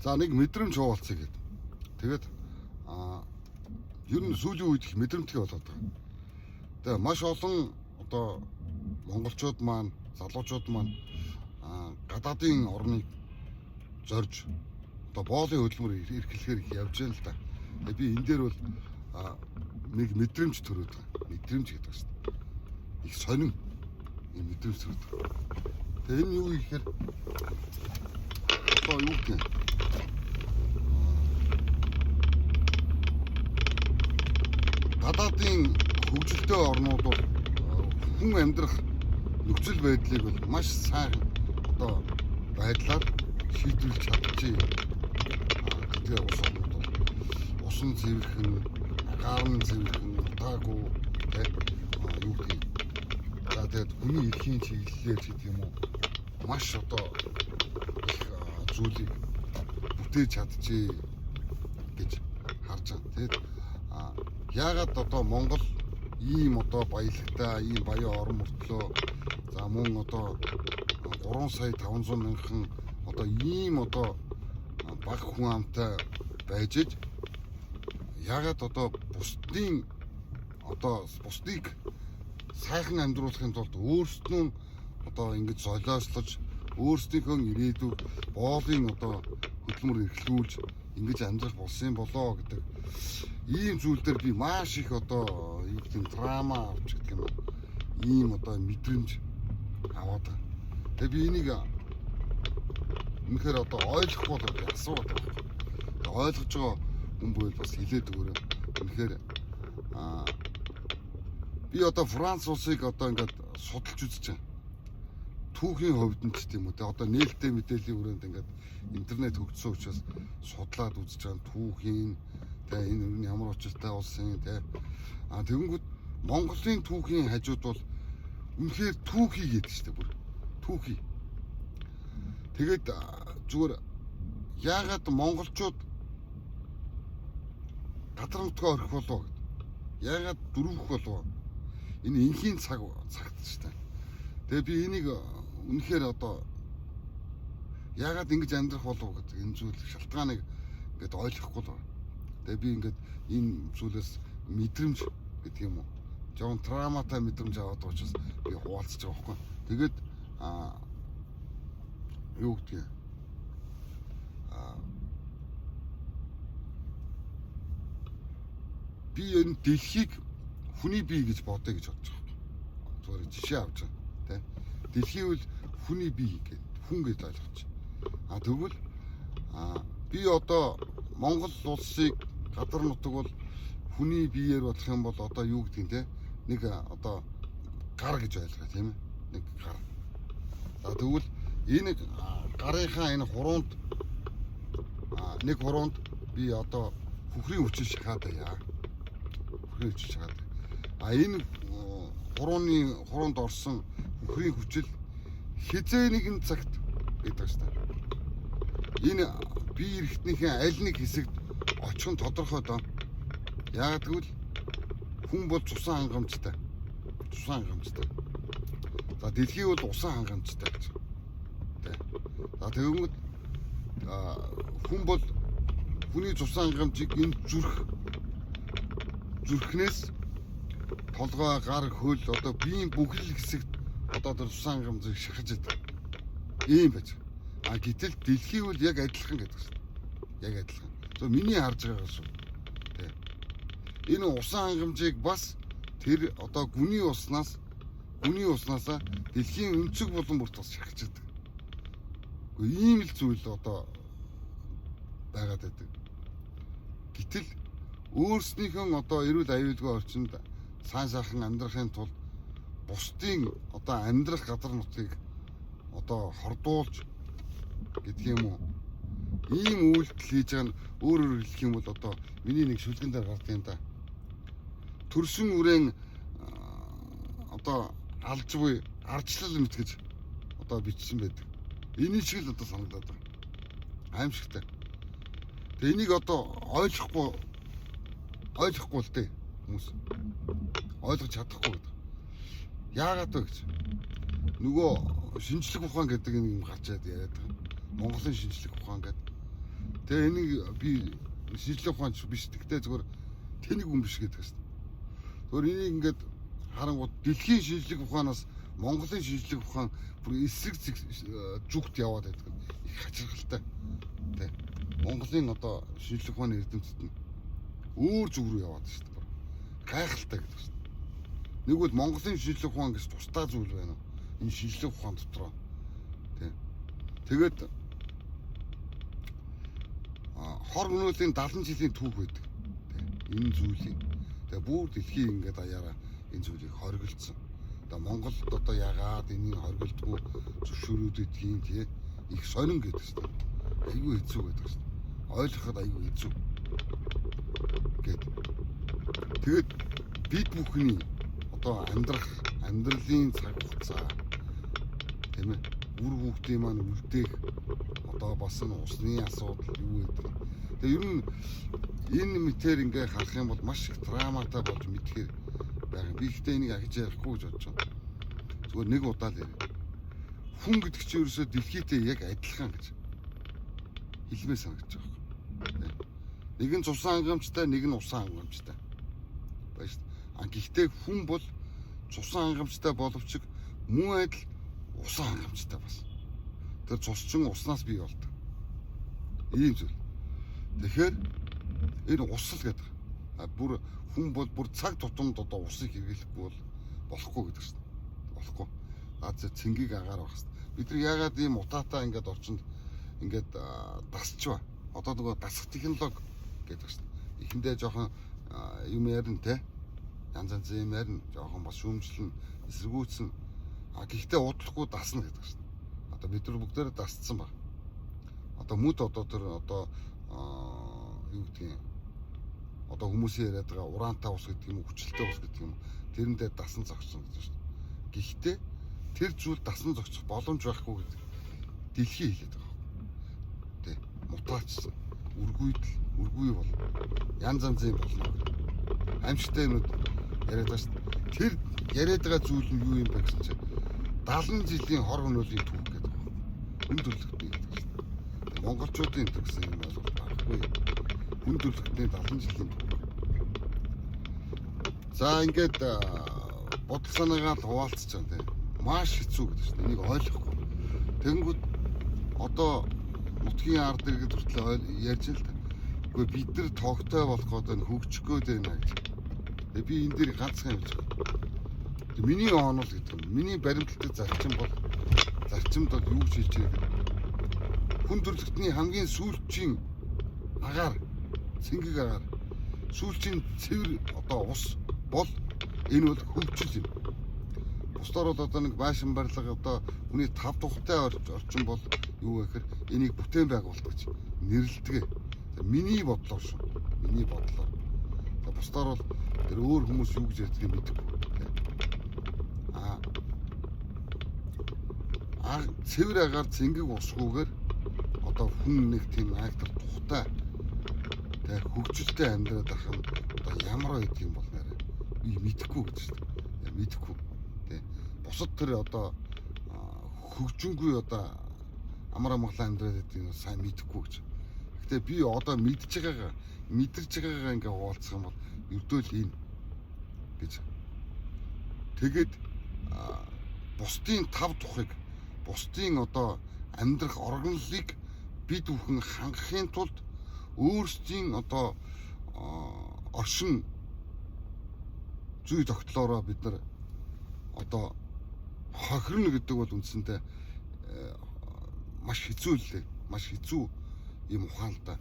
За нэг мэдрэмж хуваалцъя гэдэг. Тэгээд ер нь сүүлийн үед их мэдрэмтгий болоод байгаа. Тэгээ маш олон одоо монголчууд маань, залуучууд маань гадаадын орныг зорж одоо боолын хөдөлмөр эрхлэхээр их явж байна л да. Тэгээ би энэ дээр бол нэг мэдрэмж төрөөд байгаа. Мэдрэмж гэдэг байна шүү дээ. Их сонин юм мэдрэмж төрөөд байгаа. Тэгээ энэ юу гэхээр одоо юу гэх юм гадаадын хөгжилтэй орнууд бол хүн амьдрах нөхцөл байдлыг бол маш сайн одоо байдлаар шийдвэрлэж чадчихъя. Тэгээ ус орнууд бол усан цэвэрхэн, агаарын цэвэрхэн, таагүй юу гэх юм. За тэгээд хүний эрхийн чиглэлээр ч гэдэг юм уу маш одоо их зүйлийг бүтээж чадчихъя гэж харж байгаа. Тэгээд яагаад одоо Монгол ийм одоо баялагтай, ийм баян орон мөртлөө за мөн одоо 3 сая 500 мянган одоо ийм одоо бага хүн амтай байж иж яагаад одоо бусдыг сайхан амьдруулахын тулд өөрсдөө одоо ингэж золиослож өөрсдийнхөө ирээдүйг боолын одоо хөдөлмөр эрхлүүлж ингэж амьдрах болсон болоо гэдэг ийм зүйл дээр би маш их одоо ийм драма авч гэдэг юм уу ийм одоо мэдрэмж аваад байгаа. Тэгээ би энийг үнэхээр одоо ойлгох бол асууад байгаа. Ойлгож байгаа хүн бол бас хэлээд өгөөрэй. Үнэхээр би одоо Франц улсыг одоо ингээд судалж үзэж байна. Түүхийн хувьд нь ч тийм үү те одоо нээлттэй мэдээллийн хүрээнд ингээд интернет хөгжсөн учраас судлаад үзэж байгаа түүхийн те энэ юу ямар учиртай улсын те тэгэнгүүт Монголын түүхийн хажууд бол үнэхээр түүхий гэдэг чинь бүр түүхий. Тэгээд зүгээр яагаад монголчууд гадар нутгаа орхих болов гэд. Яагаад дөрвөх болов? Энэ энхийн цагт шүү дээ. Тэгээ би энийг үнэхээр одоо яагаад ингэж амьдрах болов гэдэг энэ зүйл шалтгааныг ингээд ойлгохгүй л байна. Тэгээ би ингээд энэ зүйлээс мэдрэмж гэдэг юм уу. Жоон травматай мэдрэмж аваад байгаа учраас би хуваалцаж байгаа байхгүй. Тэгээд юу гэдэг юм. Би энэ дэлхийг хүний бие гэж бодъё гэж бодож байгаа. Зүгээр жишээ авч байгаа тийм. Дэлхий бол хүний бие гэдэг хүн гэж ойлгож байна. Тэгвэл би одоо Монгол улсыг гадар нутаг бол хүний биеэр бодох юм бол одоо юу гэдэг юм те нэг одоо гар гэж ойлгоо тийм ээ. Нэг гар. Тэгвэл энэ гарынхаа энэ хуруунд нэг хуруунд би одоо хөхрийн хүчил шахаад яа. Хөхрийн хүчил шахаад. Энэ хуруунд орсон хөхрийн хүчил хизээ нэгэн цагт гэдэг шүү дээ. Энэ бие эрхтнийхээ аль нэг хэсэгт очих нь тодорхой доо. Яагаад гэвэл хүн бол цусан хангамжтай. Цусан хангамжтай. За дэлхий бол усан хангамжтай гэж. Тэ. За тэгэнгүүт хүн бол хүний цусан хангамжийг энэ зүрхнээс толгой, гар, хөл одоо биеийн бүхэл хэсэгт одоо тэр цусан хангамжийг шахаж идэг. Ийм байж. Гэтэл дэлхий бол яг адилхан гэдэг шүү дээ. Яг адилхан. За миний харж байгаагаар шүү. Тэ. Энэ усан хангамжийг бас тэр одоо гүний уснаас дэлхийн өнцөг булан бүрт бас шахаж идэг. Ийм л зүйл одоо байгаад байдаг. Гэтэл өөрснийхөө одоо эрүүл аюулгүй орчинд сайн сайхан амьдрахын тулд бусдын одоо амьдрах газар нутгийг одоо хордуулж гэдэг юм уу. Ийм үйлдэл хийж байгаа нь өөрөөр хэлэх юм бол одоо миний нэг шүлгэн дээр гардаг юм да. Төрсөн үрээн одоо алж буй арчлал мэдгэж одоо бичсэн байдаг. Энийг шиг л одоо санагдаад байна. Аимшигтай. Тэгээ энийг одоо ойлгохгүй л дээ хүмүүс. Ойлгож чадахгүй гэдэг. Яагаад вэ гэж. Нөгөө шинжлэх ухаан гэдэг юм гарч яриад байгаа. Монголын шинжлэх ухаан гэдэг. Тэгээ энийг би шинжлэх ухаанч биш. Тэгтээ зөвхөн тэнэг хүн биш гэдэг шүү. Зөвхөн энийг ингээд харангууд дэлхийн шинжлэх ухаанаас Монголын шинжлэх ухаан бүр эсрэг зүгт яваад байдаг. Их хачирхалтай. Тэ. Монголын одоо шинжлэх ухааны эрдэмтэд нь өөр зүг рүү яваад шүү дээ. Гайхалтай гэдэг шүү. Нэг бол Монголын шинжлэх ухаан гэж тусдаа зүйл байна. Энэ шинжлэх ухаан дотроо. Тэ. Тэгээд хор өнөөлийн 70 жилийн түүх байдаг. Тэ. Энэ зүйлийг. Тэгээ бүр дэлхийн ингээд аяараа энэ зүйлийг хоригдсон. Одоо Монголд одоо ягаад энийг хоригддгүй зөвшөөрөөд идгийн тий их сонин гэдэг шүү. Айгүй хэцүү гэдэг шүү. Ойлгоход айгүй хэцүү. Тэгээд бид бүхний одоо амьдралын цаг хугацаа тийм ээ үр хүүхдийн маань үлдээх одоо бас нь усны асуудал юу гэдэг. Тэгээ ер нь энэ мэтэр ингээ харах юм бол маш их драматай болж мэдхээр байгаа. Би ихтэй энийг ахиж ярихгүй гэж бодож байна. Зүгээр нэг удаа л яриа. Хүн гэдэг чинь ерөөсөө дэлхийтэй яг адилхан гэж хэлмээр санагдаж байгаа. Нэг нь цусан хангамжтай, нэг нь усан хангамжтай. Баяж. Гэхдээ хүн бол цусан хангамжтай боловч мөн адил усан хангамжтай бас. Тэр цус чин уснаас бий болдог. Ийм зүйл. Тэгэхээр энэ усал гэдэг. Бүр хүн бол бүр цаг тутамд одоо усыг хэрэглэхгүй бол болохгүй гэдэг шүү дээ. Болохгүй. Аз цэнгийг агаар байх шүү дээ. Бид нар яагаад ийм утаатай ингээд орчинд ингээд дасчваа. Одоо нөгөө дасах технологи гэдэг шүү дээ. Эхэндээ жоохон юм ярина те. Янз янзын юм ярина. Жоохон бас шүүмжлэн эсэргүүцсэн. Гэхдээ удахгүй дасна гэдэг шүү дээ. Одоо бид нар бүгдээрээ дасцсан баг. Одоо мүд одоо тэр одоо юу гэдэг юм. Одоо хүмүүсийн яриад байгаа ураантай ус гэдэг юм уу, хүчилтэй ус гэдэг юм уу. Тэрэндээ дасан зогссон гэж шүү дээ. Гэхдээ тэр зүйл дасан зогсох боломж байхгүй гэдэг дэлхий хэлээд байгаа. Тэ. Мутаачсан. Үргүй бол янз янзын болно. Амьжтай юмуд яриад байгаа шүү дээ. Тэр яриад байгаа зүйл нь юу юм бэ гэсэн чинь 70 жилийн хор хөнөөлийн түүх гэдэг байна. Хүн төрөлхтний гэдэг шүү дээ. Монголчуудын энэ гэсэн юм бол байхгүй. Хүн төрөлхтний 70 жилийн түүх. За ингээд бодол санаагаа хуваалцж байгаа тийм. Маш хэцүү гэдэг шүү дээ. Энийг ойлгохгүй. Тэгэнгүүт одоо нутгийн ард иргэд хүртэл ярьж л та. Гэхдээ бид нар тогтой болох одоо хөгжих гээд байна гэж. Би энэ дээр ганцхан юм хэлж байгаа. Миний онол гэдэг. Миний баримталтай зарчимд бол юу гэж хэлж байгаа. Хүн төрөлхтний хамгийн сүүлчийн агаар цэнгэг агаар сүүлчийн цэвэр одоо ус бол энэ бол хөгжил юм. Бусдаар бол одоо нэг байшин барилга одоо хүний тав тухтай орчин бол юу гэхээр энийг бүтээн байгуулалт гэж нэрлэдэг. Миний бодлоор шүү. Миний бодлоор. Бусдаар бол тэр өөр хүмүүс юу гэж ярьдгийг мэдэхгүй. Цэвэр агаар цэнгэг усгүйгээр одоо хүн нэг тийм айхтар тухтай тэг хөгжилтэй амьдраад ах юм одоо ямар байд юм бол нэрэ би мэдэхгүй гэж шүү дээ. Мэдэхгүй. Тэг. Бусад тэр одоо хөгжингүй одоо амар амгалан амьдраад байдаг нь сайн мэдэхгүй гэж. Гэтэ би одоо мэдж байгаагаа ингээ хуваалцах юм бол ердөөл энэ гэж. Тэгээд бусдын тав тухыг бусдын одоо амьдрах органлыг бид бүхэн хангахын тулд өөрсдийн одоо оршин зүй тогтлоороо бид нар одоо хохирно гэдэг бол үндсэндээ маш хэцүү лээ. Маш хэцүү юм ухаан л да.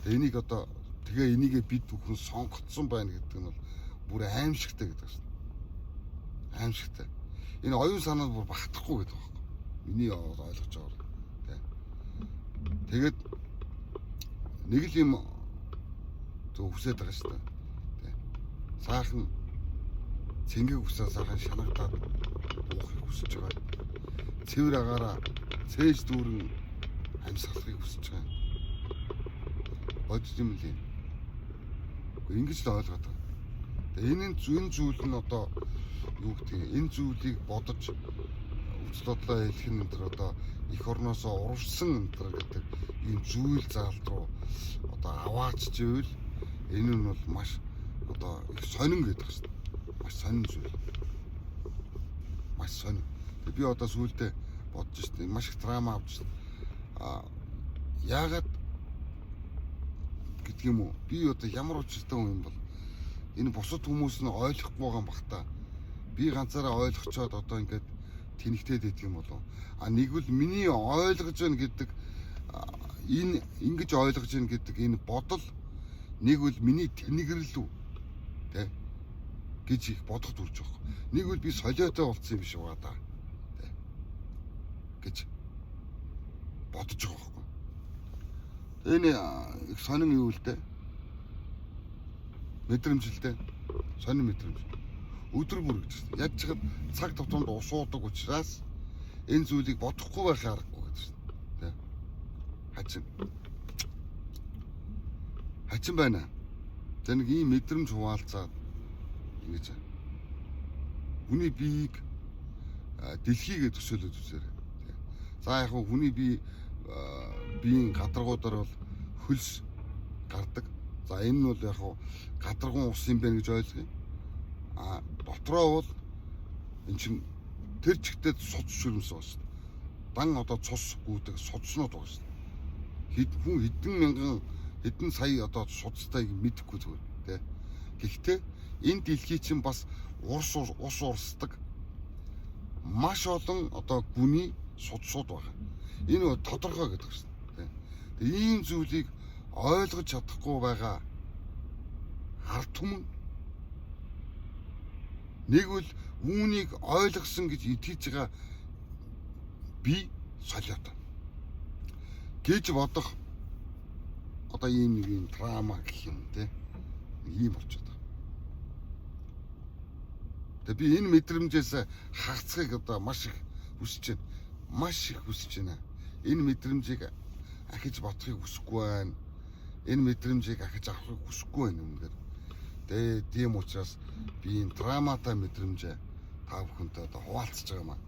Энийг одоо тэгээ энийг бид бүхэн сонгоцсон байна гэдэг нь бол бүр аимшигтай гэдэг шүү дээ. Аимшигтай. Энэ оюун санаа бүр багтахгүй гэдэг байна. Миний ойлгож байгаа. Тэгээд нэг л юм зөвсөд байгаа шүү дээ. Саахан цэнгэг усаа саахан шанагдаад уухыг хүсэж байгаа. Цэвэр агаараа цээж дүүрэн амьсгалахыг хүсэж байгаа. Бодож юм лээ. Ингэж л ойлгоод байгаа. Энэ зүйл нь одоо юу гэдэг энэ зүйлийг бодож үзэл бодлоо хэлэх нь энэ одоо эх орноосоо урвсан энэ гэдэг ийм зүйл заалт руу одоо аваач гэвэл энэ нь бол маш одоо их сонин гэдэг байна шүү дээ. Маш сонин зүйл. Маш сонин. Би одоо сүүлдээ бодож шүү дээ. Маш их драма авч яагаад гэдэг юм уу? Би одоо ямар учиртай хүн юм бол энэ бусад хүмүүс нь ойлгохгүй байгаа юм бах та. Би ганцаараа ойлгочоод одоо ингээд тэнэгтээд байдаг юм болов. Нэг бол миний ойлгож байна гэдэг энэ ингэж ойлгож байна гэдэг энэ бодол, нэг бол миний тэнэгрэл үү тэ гэж их бодох төрж байгаа. Нэг бол би солиотой болцсон юм биш байгаа да тэ гэж бодож байгаа байхгүй. Энэ их сонин юу л дээ. Мэдрэмжлээ. Сонин мэдрэмж. Өдөр бүр гэж. Яг ч цаг тутамд ус уудаг учраас энэ зүйлийг бодохгүй байх аргагүй гэж. Тэ. Хачин байна. Тэ нэг ийм мэдрэмж хуваалцаад ингэж хүний биеийг дэлхийгээ төсөөлөд үзээрэй. За яг хүний биеийн гадаргуудаар бол хөлс гардаг. За энэ нь бол яг гадаргуун ус юм байна гэж ойлгоё. Дотроо бол эн чин тэр чигтээ суц шүрмс байна шүү дээ. Дан одоо цус гүйдэг судснууд байна шүү дээ. Хүн хэдэн сая одоо судастайг мэдэхгүй зүгээр тий. Гэхдээ энэ дэлхий чинь бас ус урсдаг маш олон одоо гүний судсууд байна. Энэ тодорхой гэдэг шүү дээ. Тэгээ ийм зүйлийг ойлгож чадахгүй байгаа ард түмэн нэг бол үүнийг ойлгосон гэж итгэж байгаа би солиотой гэж бодох одоо ийм нэг юм драма гэх юм те ийм болчиход байгаа. Тэгээ би энэ мэдрэмжээс хагацхыг одоо маш их хүсэж байна. Маш их хүсэж байна. Энэ мэдрэмжийг ахиж бодохыг хүсэхгүй байна. Энэ мэдрэмжийг ахиж авахыг хүсэхгүй байна үнэхээр. Тэгээ тийм учраас би энэ драматай мэдрэмжээ та бүхэнтэй одоо хуваалцаж байгаа маа.